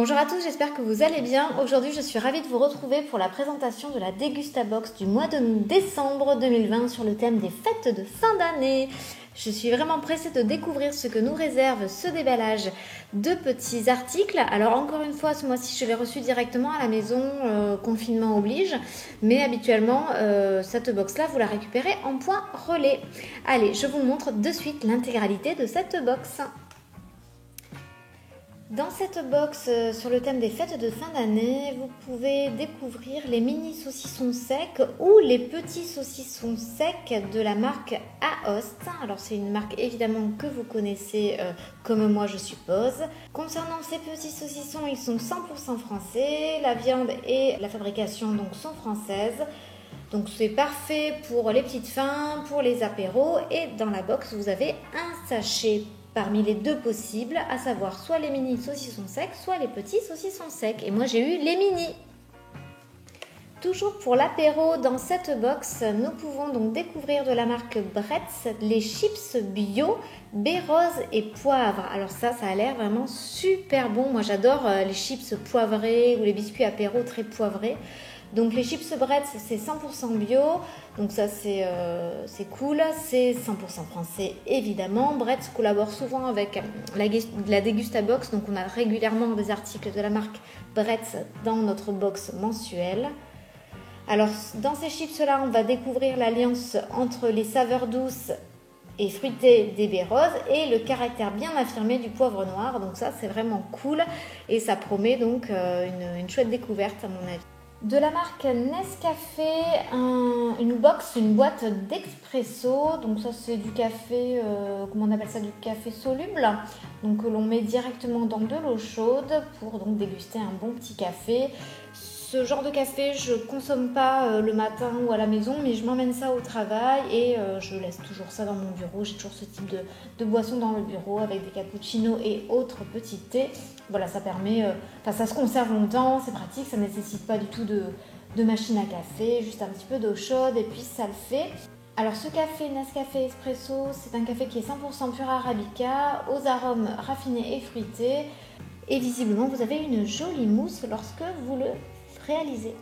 Bonjour à tous, j'espère que vous allez bien. Aujourd'hui, je suis ravie de vous retrouver pour la présentation de la Dégustabox du mois de décembre 2020 sur le thème des fêtes de fin d'année. Je suis vraiment pressée de découvrir ce que nous réserve ce déballage de petits articles. Alors encore une fois, ce mois-ci, je l'ai reçu directement à la maison, confinement oblige. Mais habituellement, cette box-là, vous la récupérez en point relais. Allez, je vous montre de suite l'intégralité de cette box. Dans cette box sur le thème des fêtes de fin d'année, vous pouvez découvrir les mini saucissons secs ou les petits saucissons secs de la marque Aost. Alors c'est une marque évidemment que vous connaissez comme moi je suppose. Concernant ces petits saucissons, ils sont 100% français. La viande et la fabrication donc sont françaises. Donc c'est parfait pour les petites fins, pour les apéros. Et dans la box, vous avez un sachet parmi les deux possibles, à savoir soit les mini saucissons secs, soit les petits saucissons secs. Et moi j'ai eu les mini. Toujours pour l'apéro, dans cette box, nous pouvons donc découvrir de la marque Bretz les chips bio, baies rose et poivre. Alors ça a l'air vraiment super bon. Moi j'adore les chips poivrés ou les biscuits apéro très poivrés. Donc les chips Bretz, c'est 100% bio, donc ça c'est cool, c'est 100% français évidemment. Bretz collabore souvent avec la Dégustabox, donc on a régulièrement des articles de la marque Bretz dans notre box mensuelle. Alors dans ces chips-là, on va découvrir l'alliance entre les saveurs douces et fruitées des baies roses et le caractère bien affirmé du poivre noir, donc ça c'est vraiment cool et ça promet donc une chouette découverte à mon avis. De la marque Nescafé, une boîte d'expresso. Donc ça c'est du café, comment on appelle ça, du café soluble. Donc que l'on met directement dans de l'eau chaude pour donc déguster un bon petit café. Ce genre de café, je ne consomme pas le matin ou à la maison, mais je m'emmène ça au travail et je laisse toujours ça dans mon bureau. J'ai toujours ce type de boisson dans le bureau avec des cappuccinos et autres petits thés. Voilà, ça permet, ça se conserve longtemps, c'est pratique, ça ne nécessite pas du tout de machine à café, juste un petit peu d'eau chaude et puis ça le fait. Alors ce café Nescafé Espresso, c'est un café qui est 100% pur arabica, aux arômes raffinés et fruités. Et visiblement, vous avez une jolie mousse lorsque vous le réalisé.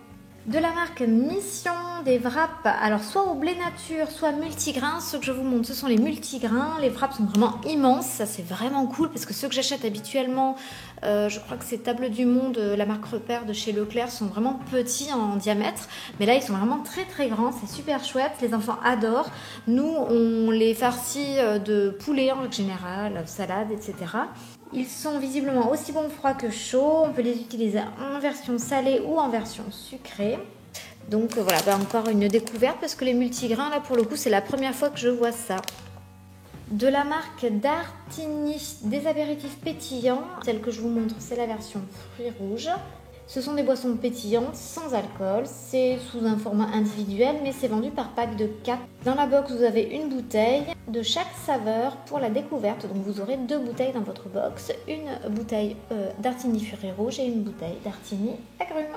De la marque Mission, des wraps, alors soit au blé nature, soit multigrains. Ceux que je vous montre, ce sont les multigrains. Les wraps sont vraiment immenses, ça c'est vraiment cool parce que ceux que j'achète habituellement, je crois que c'est Table du Monde, la marque Repère de chez Leclerc, sont vraiment petits en diamètre. Mais là, ils sont vraiment très très grands, c'est super chouette, les enfants adorent. Nous, on les farcit de poulet en règle générale, salade, etc. Ils sont visiblement aussi bons froids que chauds. On peut les utiliser en version salée ou en version sucrée. Donc voilà, encore une découverte parce que les multigrains, là pour le coup, c'est la première fois que je vois ça. De la marque Dartini, des apéritifs pétillants. Celle que je vous montre, c'est la version fruits rouges. Ce sont des boissons pétillantes sans alcool, c'est sous un format individuel mais c'est vendu par pack de 4. Dans la box vous avez une bouteille de chaque saveur pour la découverte, donc vous aurez 2 bouteilles dans votre box, une bouteille Dartini fruits rouges et une bouteille Dartini agrumes.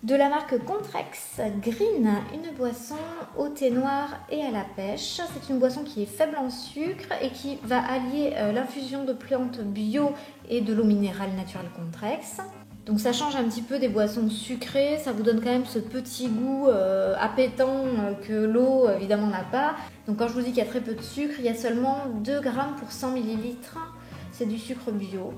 De la marque Contrex Green, une boisson au thé noir et à la pêche. C'est une boisson qui est faible en sucre et qui va allier l'infusion de plantes bio et de l'eau minérale naturelle Contrex. Donc ça change un petit peu des boissons sucrées, ça vous donne quand même ce petit goût appétant que l'eau évidemment n'a pas. Donc quand je vous dis qu'il y a très peu de sucre, il y a seulement 2 grammes pour 100 ml, c'est du sucre bio.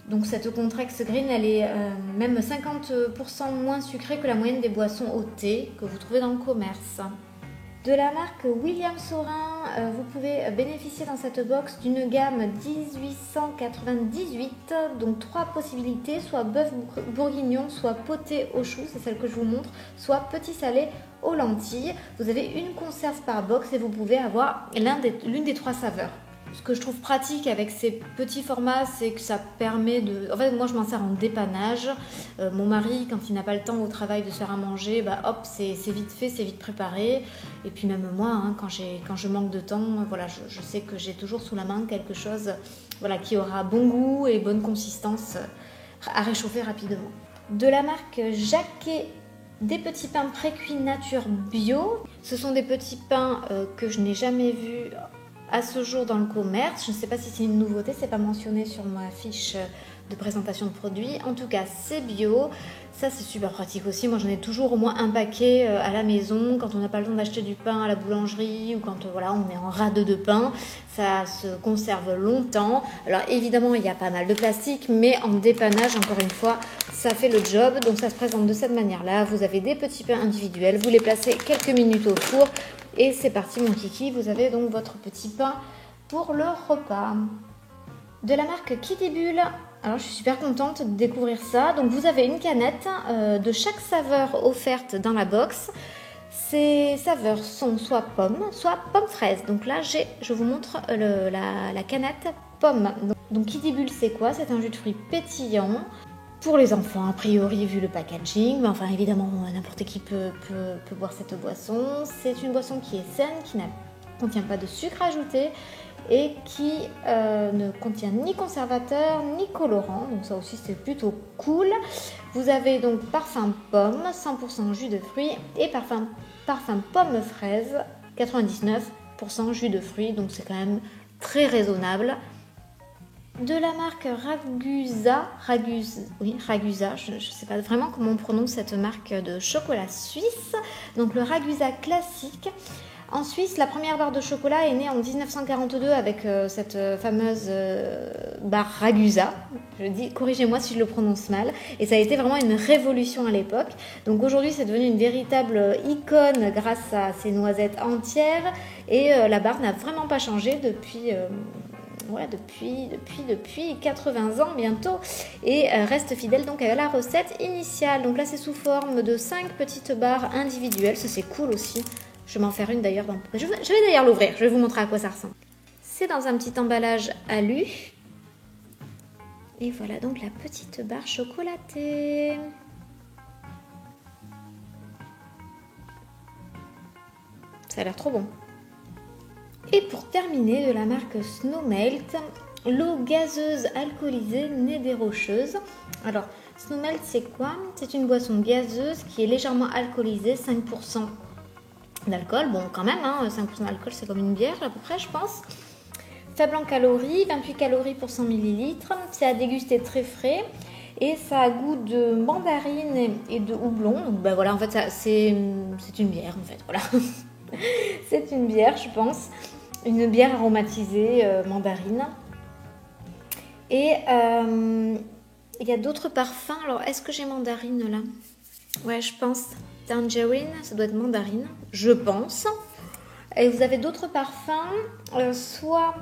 Donc cette Contrex Green, elle est même 50% moins sucrée que la moyenne des boissons au thé que vous trouvez dans le commerce. De la marque William Saurin, vous pouvez bénéficier dans cette box d'une gamme 1898, donc 3 possibilités, soit bœuf bourguignon, soit poté au chou, c'est celle que je vous montre, soit petit salé aux lentilles. Vous avez une conserve par box et vous pouvez avoir l'une des 3 saveurs. Ce que je trouve pratique avec ces petits formats, c'est que ça permet de... En fait, moi, je m'en sers en dépannage. Mon mari, quand il n'a pas le temps au travail de se faire à manger, hop, c'est vite fait, c'est vite préparé. Et puis même moi, quand je manque de temps, voilà, je sais que j'ai toujours sous la main quelque chose qui aura bon goût et bonne consistance à réchauffer rapidement. De la marque Jacquet, des petits pains pré-cuits nature bio. Ce sont des petits pains que je n'ai jamais vus à ce jour dans le commerce. Je ne sais pas si c'est une nouveauté, c'est pas mentionné sur ma fiche de présentation de produits. En tout cas, c'est bio. Ça, c'est super pratique aussi. Moi, j'en ai toujours au moins un paquet à la maison quand on n'a pas le temps d'acheter du pain à la boulangerie ou quand voilà, on est en rade de pain. Ça se conserve longtemps. Alors, évidemment, il y a pas mal de plastique, mais en dépannage, encore une fois, ça fait le job. Donc, ça se présente de cette manière-là. Vous avez des petits pains individuels. Vous les placez quelques minutes au four et c'est parti, mon kiki. Vous avez donc votre petit pain pour le repas. De la marque Kidibule. Alors, je suis super contente de découvrir ça. Donc, vous avez une canette de chaque saveur offerte dans la box. Ces saveurs sont soit pomme fraise. Donc là, je vous montre la canette pomme. Donc Kidibule, c'est quoi? C'est un jus de fruits pétillant pour les enfants, a priori, vu le packaging. Mais enfin, évidemment, n'importe qui peut boire cette boisson. C'est une boisson qui est saine, qui ne contient pas de sucre ajouté et qui ne contient ni conservateur ni colorant, donc ça aussi c'est plutôt cool. Vous avez donc parfum pomme, 100% jus de fruits et parfum pomme fraise, 99% jus de fruits, donc c'est quand même très raisonnable. De la marque Ragusa, je ne sais pas vraiment comment on prononce cette marque de chocolat suisse, donc le Ragusa classique. En Suisse, la première barre de chocolat est née en 1942 avec cette fameuse barre Ragusa. Je dis, corrigez-moi si je le prononce mal. Et ça a été vraiment une révolution à l'époque. Donc aujourd'hui, c'est devenu une véritable icône grâce à ses noisettes entières. Et la barre n'a vraiment pas changé depuis 80 ans bientôt. Et reste fidèle donc à la recette initiale. Donc là, c'est sous forme de 5 petites barres individuelles. Ça, c'est cool aussi. Je vais m'en faire une d'ailleurs. Je vais d'ailleurs l'ouvrir. Je vais vous montrer à quoi ça ressemble. C'est dans un petit emballage alu. Et voilà donc la petite barre chocolatée. Ça a l'air trop bon. Et pour terminer, de la marque Snowmelt, l'eau gazeuse alcoolisée née des rocheuses. Alors, Snowmelt, c'est quoi? C'est une boisson gazeuse qui est légèrement alcoolisée, 5% d'alcool, bon quand même, 5% d'alcool c'est comme une bière à peu près je pense. Faible en calories, 28 calories pour 100 ml, c'est à déguster très frais et ça a goût de mandarine et de houblon. Donc ben voilà, en fait c'est une bière en fait, voilà. C'est une bière je pense, une bière aromatisée mandarine. Et il y a d'autres parfums, alors est-ce que j'ai mandarine là? Ouais je pense. Tangerine, ça doit être mandarine, je pense. Et vous avez d'autres parfums, soit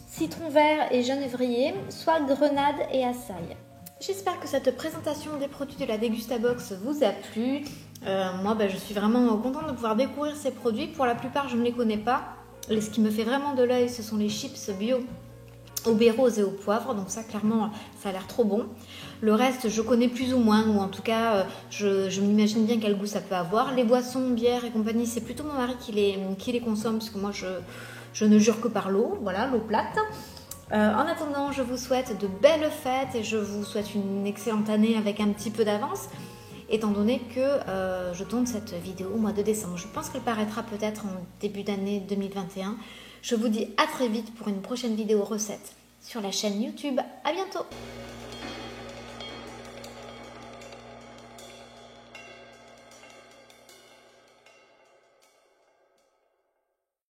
citron vert et genévrier, soit grenade et açaï. J'espère que cette présentation des produits de la Dégustabox vous a plu. Moi, je suis vraiment contente de pouvoir découvrir ces produits. Pour la plupart, je ne les connais pas. Et ce qui me fait vraiment de l'œil, ce sont les chips bio au baies rose et au poivre, donc ça clairement ça a l'air trop bon. Le reste je connais plus ou moins, ou en tout cas je m'imagine bien quel goût ça peut avoir. Les boissons, bières et compagnie, c'est plutôt mon mari qui les consomme, parce que moi je ne jure que par l'eau, voilà, l'eau plate. En attendant, je vous souhaite de belles fêtes et je vous souhaite une excellente année avec un petit peu d'avance, étant donné que je tourne cette vidéo au mois de décembre. Je pense qu'elle paraîtra peut-être en début d'année 2021. Je vous dis à très vite pour une prochaine vidéo recette sur la chaîne YouTube. À bientôt!